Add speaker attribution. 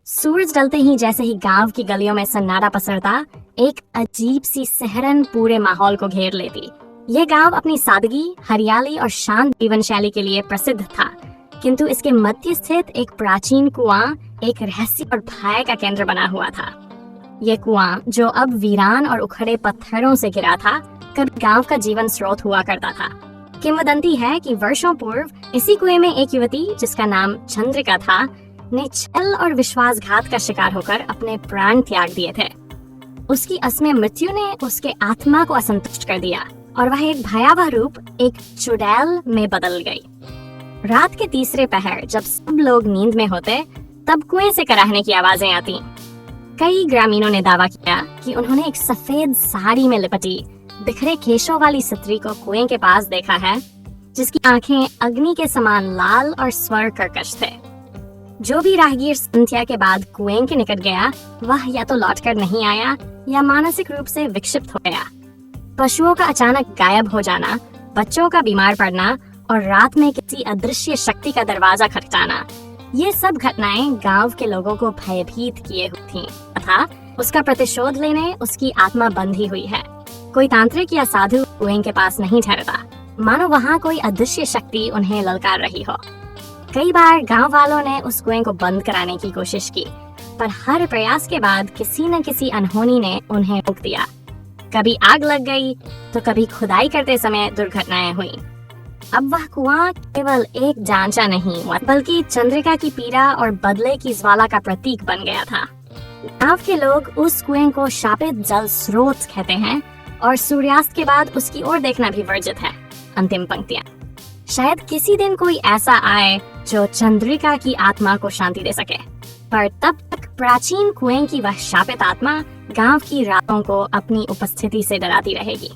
Speaker 1: सूरज ढलते ही जैसे ही गांव की गलियों में सन्नाटा पसरता, एक अजीब सी सिहरन पूरे माहौल को घेर लेती। यह गांव अपनी सादगी, हरियाली और शांत जीवन शैली के लिए प्रसिद्ध था, किंतु इसके मध्य स्थित एक प्राचीन कुआं एक रहस्य और भय का केंद्र बना हुआ था। यह कुआं, जो अब वीरान और उखड़े पत्थरों से घिरा था, कभी गांव का जीवन स्रोत हुआ करता था। किंवदंती है कि वर्षों पूर्व इसी कुएं में एक युवती, जिसका नाम चंद्रिका था, ने छल और विश्वासघात का शिकार होकर अपने प्राण त्याग दिए थे। उसकी असमय मृत्यु ने उसके आत्मा को असंतुष्ट कर दिया और वह एक भयावह रूप, एक चुड़ैल में बदल गई। रात के तीसरे पहर जब सब लोग नींद में होते, तब कुएं से कराहने की आवाजें आती। कई ग्रामीणों ने दावा किया कि उन्होंने एक सफेद साड़ी में लिपटी, बिखरे केशों वाली स्त्री को कुएं के पास देखा है, जिसकी आंखें अग्नि के समान लाल और स्वर कर्कश थे। जो भी राहगीर संध्या के बाद कुएं के निकट गया, वह या तो लौटकर नहीं आया या मानसिक रूप से विक्षिप्त हो गया। पशुओं का अचानक गायब हो जाना, बच्चों का बीमार पड़ना और रात में किसी अदृश्य शक्ति का दरवाजा खटखटाना, ये सब घटनाएं गांव के लोगों को भयभीत किए हुई थीं, तथा उसका प्रतिशोध लेने उसकी आत्मा बंधी हुई है। कोई तांत्रिक या साधु कुएं के पास नहीं ठहरता, मानो वहाँ कोई अदृश्य शक्ति उन्हें ललकार रही हो। कई बार गांव वालों ने उस कुएं को बंद कराने की कोशिश की, पर हर प्रयास के बाद किसी न किसी अनहोनी ने उन्हें रोक दिया। कभी आग लग गई, तो कभी खुदाई करते समय दुर्घटनाएं हुई। अब वह कुआं केवल एक जांचा नहीं, बल्कि चंद्रिका की पीड़ा और बदले की ज्वाला का प्रतीक बन गया था। गांव के लोग उस कुएं को शापित जल स्रोत कहते हैं और सूर्यास्त के बाद उसकी ओर देखना भी वर्जित है। अंतिम पंक्तियां। शायद किसी दिन कोई ऐसा आए जो चंद्रिका की आत्मा को शांति दे सके, पर तब तक प्राचीन कुएं की वह शापित आत्मा गांव की रातों को अपनी उपस्थिति से डराती रहेगी।